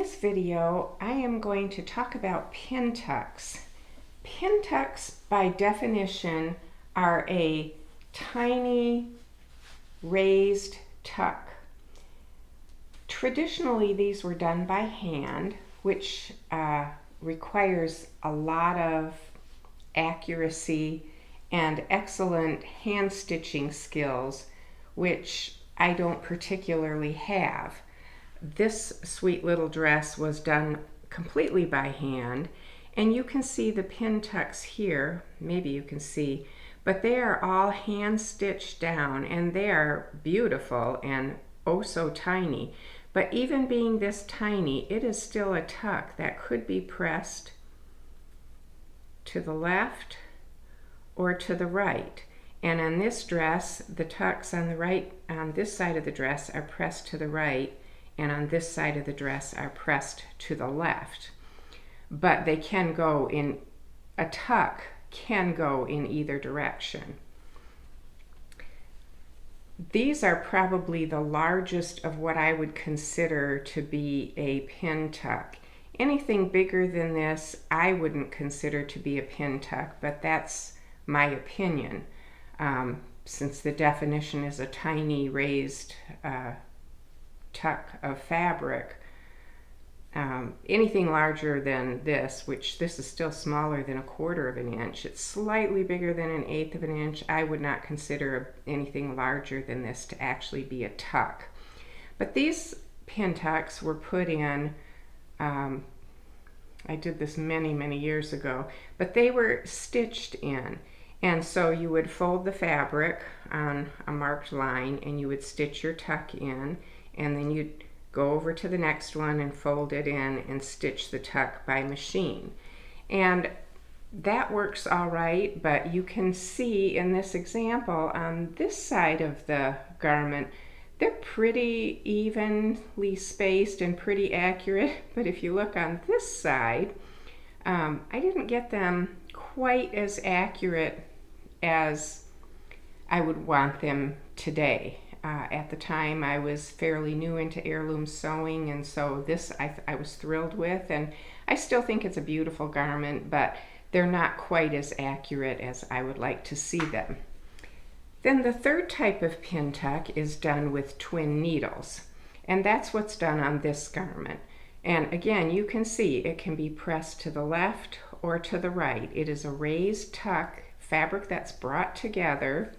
this video, I am going to talk about pintucks. Pintucks, by definition, are a tiny raised tuck. Traditionally, these were done by hand, which requires a lot of accuracy and excellent hand stitching skills, which I don't particularly have. This sweet little dress was done completely by hand, and you can see the pintucks here, maybe you can see, but they are all hand stitched down, and they are beautiful and oh so tiny. But even being this tiny, it is still a tuck that could be pressed to the left or to the right. And on this dress, the tucks on the right, on this side of the dress, are pressed to the right, and on this side of the dress are pressed to the left. But they can go in, a tuck can go in either direction. These are probably the largest of what I would consider to be a pin tuck. Anything bigger than this, I wouldn't consider to be a pin tuck, but that's my opinion. Since the definition is a tiny raised tuck of fabric, anything larger than this, which this is still smaller than 1/4 of an inch, it's slightly bigger than 1/8 of an inch, I would not consider anything larger than this to actually be a tuck. But these pin tucks were put in, I did this many years ago, but they were stitched in. And so you would fold the fabric on a marked line and you would stitch your tuck in, and then you'd go over to the next one and fold it in and stitch the tuck by machine. And that works all right, but you can see in this example on this side of the garment, they're pretty evenly spaced and pretty accurate. But if you look on this side, I didn't get them quite as accurate as I would want them today. At the time, I was fairly new into heirloom sewing, and so this I was thrilled with, and I still think it's a beautiful garment, but they're not quite as accurate as I would like to see them. Then the third type of pin tuck is done with twin needles, and that's what's done on this garment. And again, you can see it can be pressed to the left or to the right. It is a raised tuck, fabric that's brought together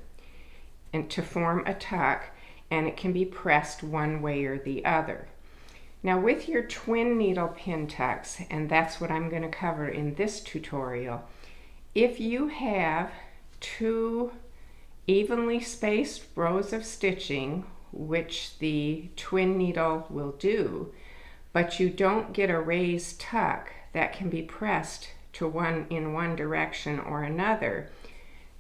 and to form a tuck, and it can be pressed one way or the other. Now with your twin needle pin tucks, and that's what I'm going to cover in this tutorial, if you have 2 evenly spaced rows of stitching, which the twin needle will do, but you don't get a raised tuck that can be pressed to in one direction or another,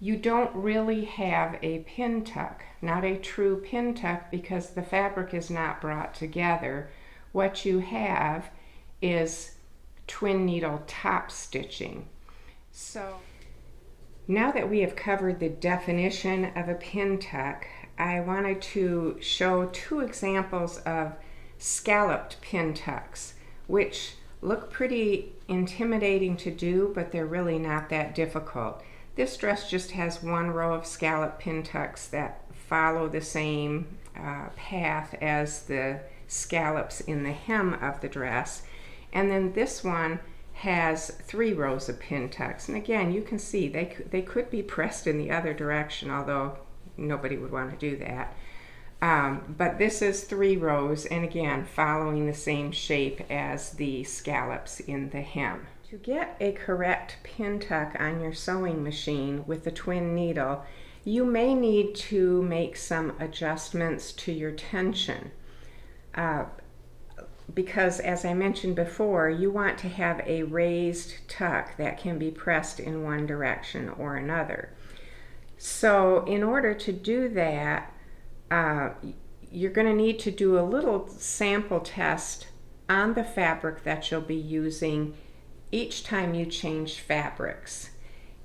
you don't really have a pin tuck, not a true pin tuck, because the fabric is not brought together. What you have is twin needle top stitching. So now that we have covered the definition of a pin tuck, I wanted to show 2 examples of scalloped pin tucks, which look pretty intimidating to do, but they're really not that difficult. This dress just has 1 row of scallop pin tucks that follow the same path as the scallops in the hem of the dress. And then this one has 3 rows of pin tucks. And again, you can see they could be pressed in the other direction, although nobody would want to do that. But this is 3 rows, and again, following the same shape as the scallops in the hem. To get a correct pin tuck on your sewing machine with the twin needle, you may need to make some adjustments to your tension. Because as I mentioned before, you want to have a raised tuck that can be pressed in one direction or another. So in order to do that, you're going to need to do a little sample test on the fabric that you'll be using each time you change fabrics.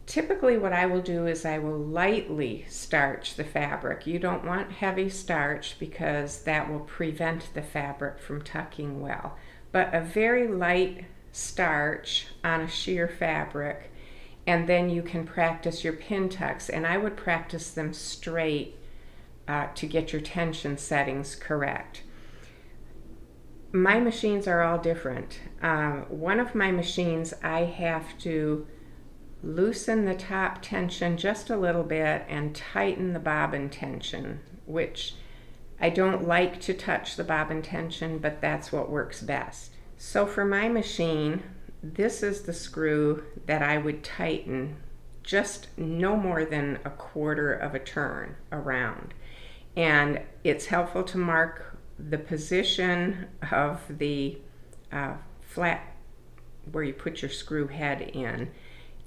Typically what I will do is I will lightly starch the fabric. You don't want heavy starch because that will prevent the fabric from tucking well. but a very light starch on a sheer fabric, and then you can practice your pintucks. And I would practice them straight to get your tension settings correct. My machines are all different. One of my machines, I have to loosen the top tension just a little bit and tighten the bobbin tension, which I don't like to touch the bobbin tension, but that's what works best. So for my machine, this is the screw that I would tighten just no more than a quarter of a turn around. And it's helpful to mark the position of the flat where you put your screw head in,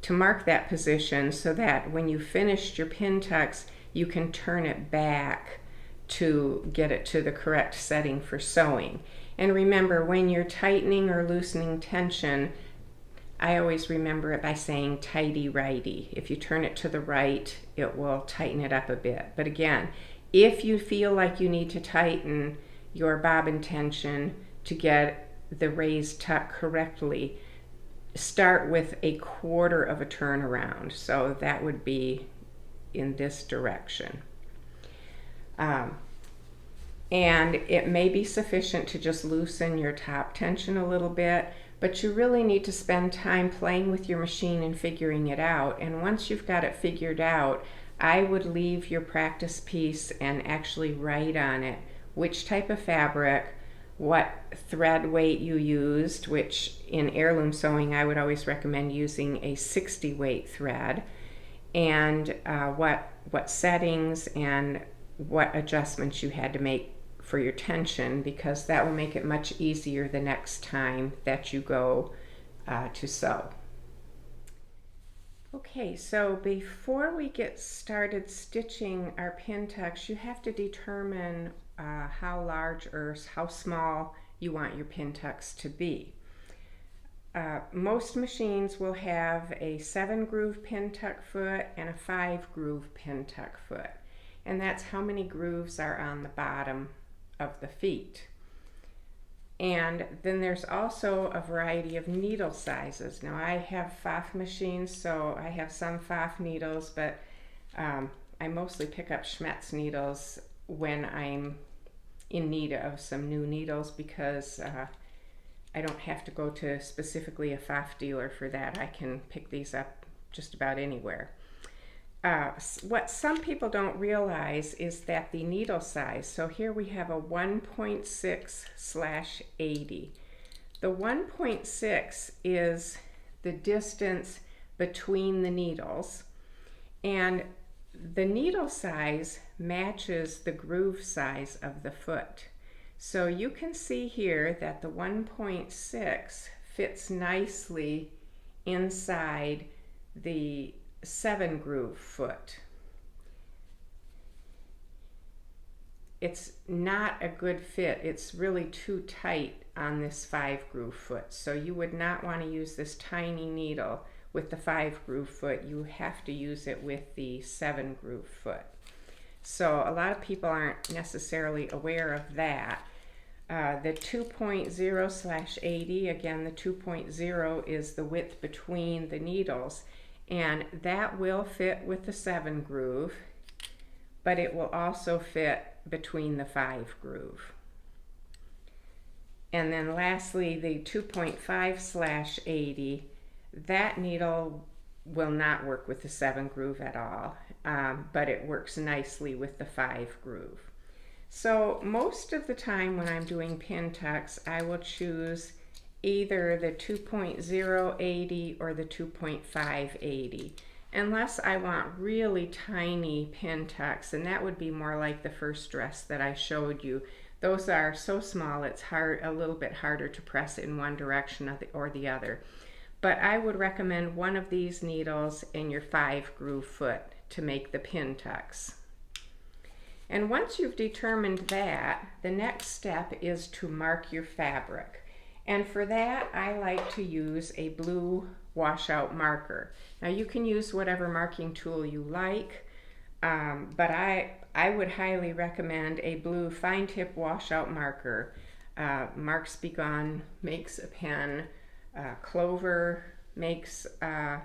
to mark that position so that when you finished your pintucks, you can turn it back to get it to the correct setting for sewing. And remember, when you're tightening or loosening tension, I always remember it by saying tighty-righty. If you turn it to the right, it will tighten it up a bit. But again, if you feel like you need to tighten your bobbin tension to get the raised tuck correctly, start with a quarter of a turn around. So that would be in this direction. And it may be sufficient to just loosen your top tension a little bit, but you really need to spend time playing with your machine and figuring it out. And once you've got it figured out, I would leave your practice piece and actually write on it which type of fabric, what thread weight you used, which in heirloom sewing I would always recommend using a 60 weight thread, and what settings and what adjustments you had to make for your tension, because that will make it much easier the next time that you go to sew. Okay, so before we get started stitching our pintucks, you have to determine how large or how small you want your pintucks to be. Most machines will have a 7-groove pintuck foot and a 5-groove pintuck foot, and that's how many grooves are on the bottom of the feet. And then there's also a variety of needle sizes. Now I have Pfaff machines, so I have some Pfaff needles, but I mostly pick up Schmetz needles when I'm in need of some new needles, because I don't have to go to specifically a Pfaff dealer for that. I can pick these up just about anywhere. What some people don't realize is that the needle size, so here we have a 1.6/80. The 1.6 is the distance between the needles, and the needle size matches the groove size of the foot. So you can see here that the 1.6 fits nicely inside the 7-groove foot. It's not a good fit. It's really too tight on this 5-groove foot. So you would not want to use this tiny needle with the 5-groove foot. You have to use it with the 7-groove foot. So a lot of people aren't necessarily aware of that. The 2.0/80, again, the 2.0 is the width between the needles, and that will fit with the 7-groove, but it will also fit between the 5-groove. And then lastly, the 2.5/80, that needle will not work with the 7-groove at all, but it works nicely with the 5-groove. So most of the time when I'm doing pintucks, I will choose either the 2.0/80 or the 2.5/80, unless I want really tiny pintucks, and that would be more like the first dress that I showed you. Those are so small it's a little bit harder to press in one direction or the other. But I would recommend one of these needles in your 5-groove foot to make the pintucks. And once you've determined that, the next step is to mark your fabric. And for that, I like to use a blue washout marker. Now you can use whatever marking tool you like, but I would highly recommend a blue fine tip washout marker. Mark's Begun makes a pen. Clover makes a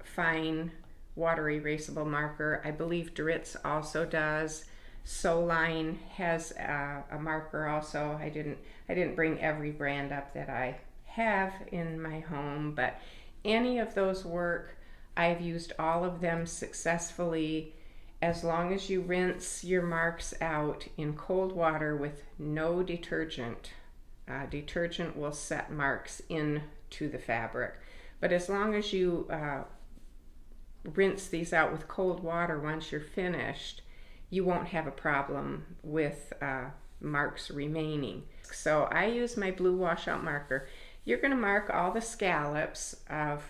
fine water erasable marker. I believe Dritz also does. Soline has a marker also. I didn't bring every brand up that I have in my home, but any of those work. I've used all of them successfully. As long as you rinse your marks out in cold water with no detergent. Detergent will set marks into the fabric. But as long as you rinse these out with cold water once you're finished, you won't have a problem with marks remaining. So I use my blue washout marker. You're going to mark all the scallops of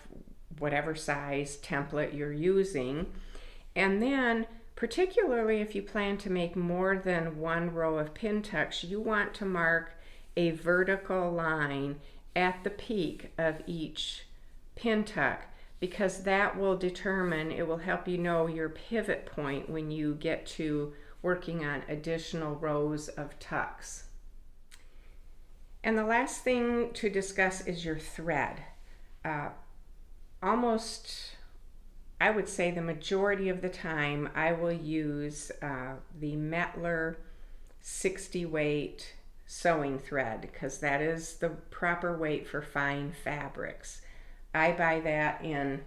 whatever size template you're using, and then particularly if you plan to make more than one row of pintucks, you want to mark a vertical line at the peak of each pintuck, because that will determine, it will help you know your pivot point when you get to working on additional rows of tucks. And the last thing to discuss is your thread. Almost, I would say the majority of the time, I will use the Mettler 60 weight sewing thread, because that is the proper weight for fine fabrics. I buy that in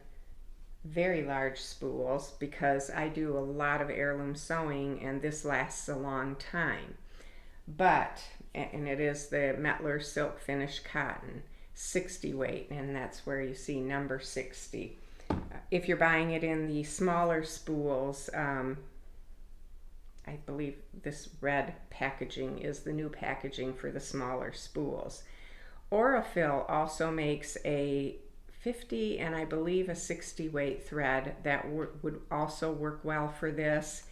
very large spools because I do a lot of heirloom sewing and this lasts a long time. And it is the Mettler Silk Finish Cotton 60 weight, and that's where you see number 60. If you're buying it in the smaller spools, I believe this red packaging is the new packaging for the smaller spools. Aurifil also makes a 50 and I believe a 60 weight thread that would also work well for this.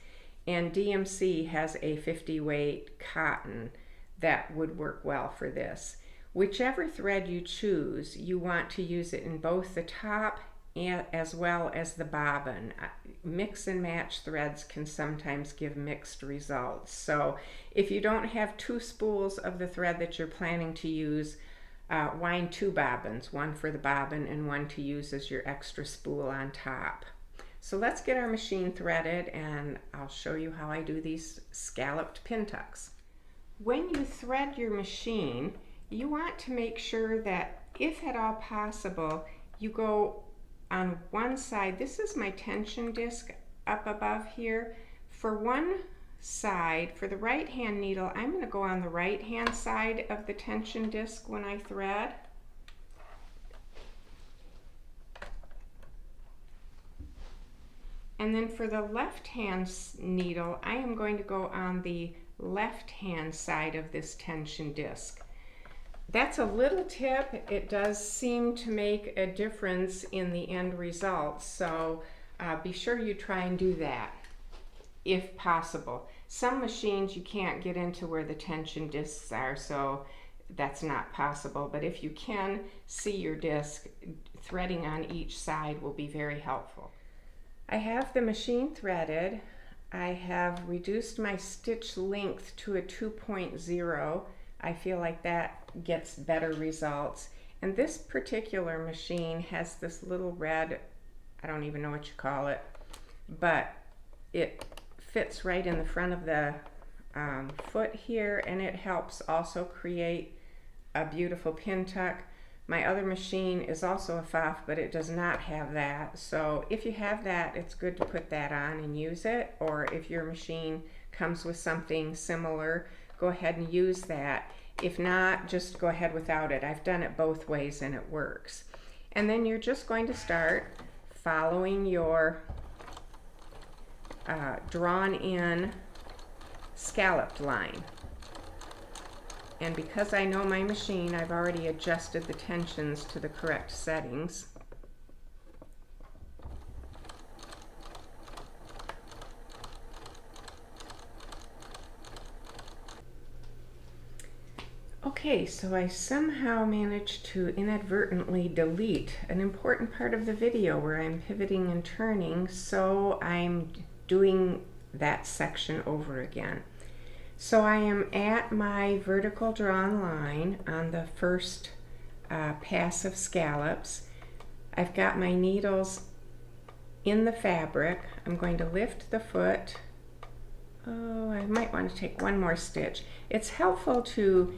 And DMC has a 50 weight cotton that would work well for this. Whichever thread you choose, you want to use it in both the top and as well as the bobbin. Mix and match threads can sometimes give mixed results. So if you don't have two spools of the thread that you're planning to use, wind two bobbins, one for the bobbin and one to use as your extra spool on top. So let's get our machine threaded and I'll show you how I do these scalloped pintucks. When you thread your machine, you want to make sure that, if at all possible, you go on one side. This is my tension disc up above here. For one side, for the right hand needle, I'm going to go on the right hand side of the tension disc when I thread. And then for the left hand needle, I am going to go on the left hand side of this tension disc. That's a little tip. It does seem to make a difference in the end result, so be sure you try and do that if possible. Some machines you can't get into where the tension discs are, so that's not possible, but if you can see your disc, threading on each side will be very helpful. I have the machine threaded. I have reduced my stitch length to a 2.0. I feel like that gets better results. And this particular machine has this little red, I don't even know what you call it, but it fits right in the front of the foot here, and it helps also create a beautiful pintuck. My other machine is also a FOF, but it does not have that. So if you have that, it's good to put that on and use it. Or if your machine comes with something similar, go ahead and use that. If not, just go ahead without it. I've done it both ways and it works. And then you're just going to start following your drawn in scalloped line. And because I know my machine, I've already adjusted the tensions to the correct settings. Okay, so I somehow managed to inadvertently delete an important part of the video where I'm pivoting and turning, so I'm doing that section over again. So I am at my vertical drawn line on the first pass of scallops. I've got my needles in the fabric. I'm going to lift the foot. Oh, I might want to take one more stitch. It's helpful to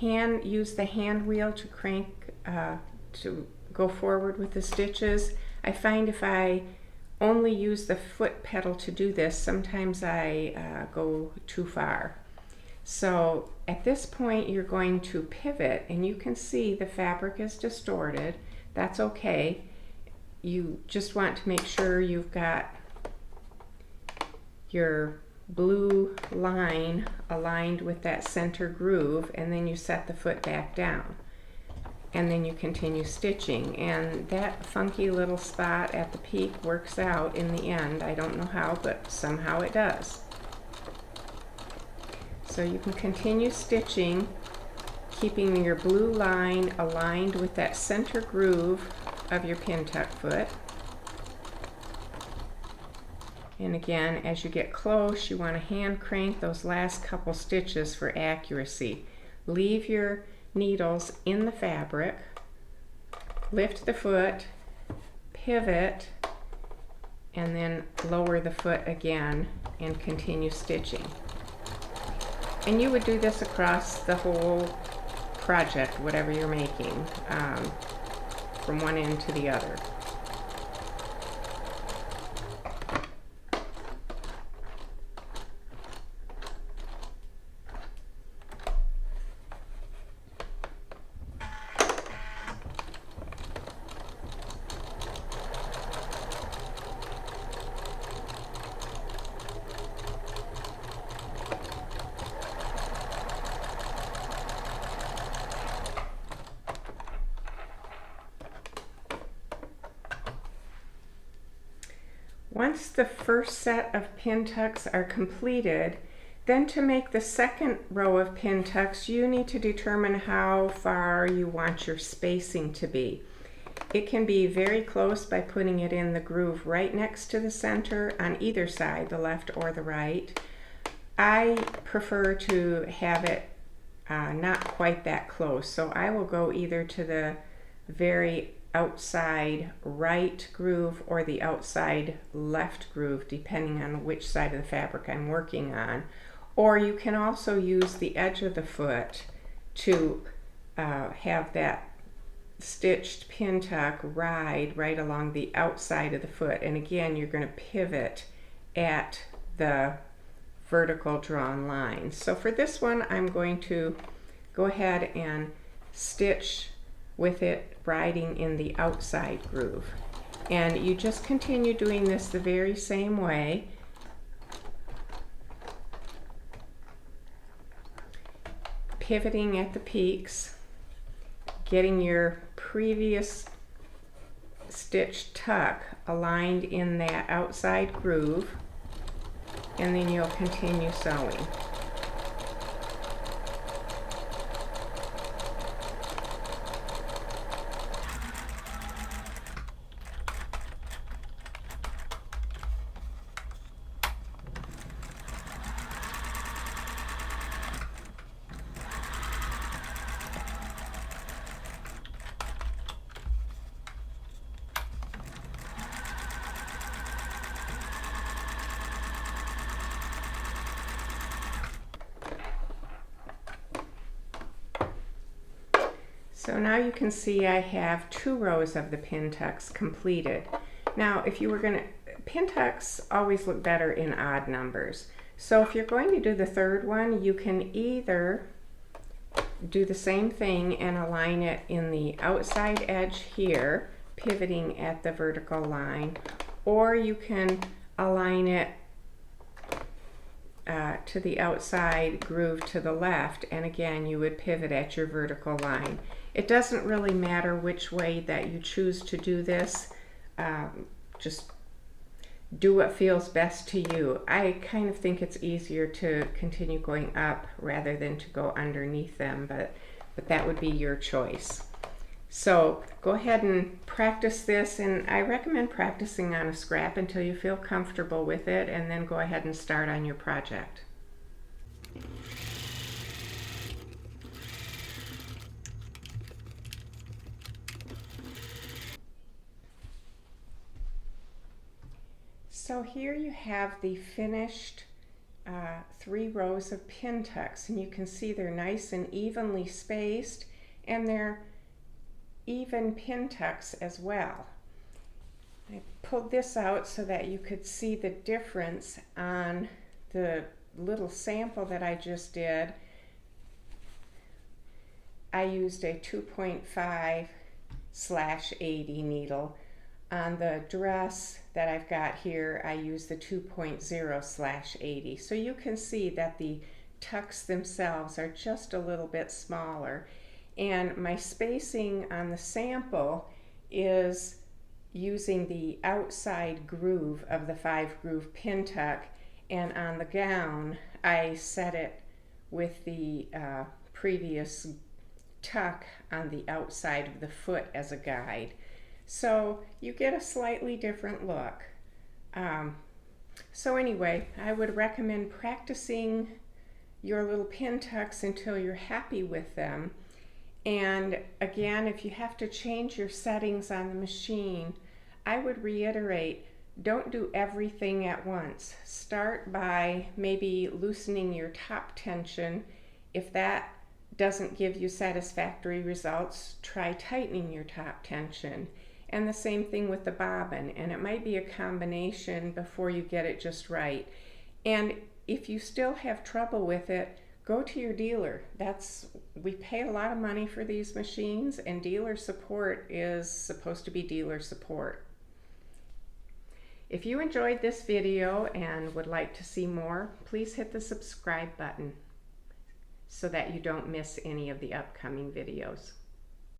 use the hand wheel to crank, to go forward with the stitches. I find if I only use the foot pedal to do this, sometimes I go too far. So at this point you're going to pivot, and you can see the fabric is distorted. That's okay. You just want to make sure you've got your blue line aligned with that center groove, and then you set the foot back down, and then you continue stitching, and that funky little spot at the peak works out in the end. I don't know how, but somehow it does. So you can continue stitching, keeping your blue line aligned with that center groove of your pintuck foot. And again, as you get close, you want to hand crank those last couple stitches for accuracy. Leave your needles in the fabric, lift the foot, pivot, and then lower the foot again and continue stitching. And you would do this across the whole project, whatever you're making, from one end to the other. Once the first set of pintucks are completed, then to make the second row of pintucks, you need to determine how far you want your spacing to be. It can be very close by putting it in the groove right next to the center on either side, the left or the right. I prefer to have it not quite that close, so I will go either to the very outside right groove or the outside left groove, depending on which side of the fabric I'm working on. Or you can also use the edge of the foot to have that stitched pintuck ride right along the outside of the foot. And again, you're going to pivot at the vertical drawn line. So for this one, I'm going to go ahead and stitch with it riding in the outside groove. And you just continue doing this the very same way. Pivoting at the peaks, getting your previous stitch tuck aligned in that outside groove, and then you'll continue sewing. So now you can see I have 2 rows of the pintucks completed. Now if you were going to, pintucks always look better in odd numbers. So if you're going to do the third one, you can either do the same thing and align it in the outside edge here, pivoting at the vertical line, or you can align it to the outside groove to the left, and again you would pivot at your vertical line. It doesn't really matter which way that you choose to do this. Just do what feels best to you. I kind of think it's easier to continue going up rather than to go underneath them, but that would be your choice. So go ahead and practice this, and I recommend practicing on a scrap until you feel comfortable with it, and then go ahead and start on your project. So here you have the finished 3 rows of pintucks, and you can see they're nice and evenly spaced, and they're even pintucks as well. I pulled this out so that you could see the difference on the little sample that I just did. I used a 2.5/80 needle. On the dress that I've got here, I use the 2.0/80. So you can see that the tucks themselves are just a little bit smaller. And my spacing on the sample is using the outside groove of the 5-groove pintuck, and on the gown I set it with the previous tuck on the outside of the foot as a guide. So you get a slightly different look. So anyway, I would recommend practicing your little pintucks until you're happy with them. And again, if you have to change your settings on the machine, I would reiterate, don't do everything at once. Start by maybe loosening your top tension. If that doesn't give you satisfactory results, try tightening your top tension. And the same thing with the bobbin, and it might be a combination before you get it just right. And if you still have trouble with it, go to your dealer. We pay a lot of money for these machines, and dealer support is supposed to be dealer support. If you enjoyed this video and would like to see more, please hit the subscribe button so that you don't miss any of the upcoming videos.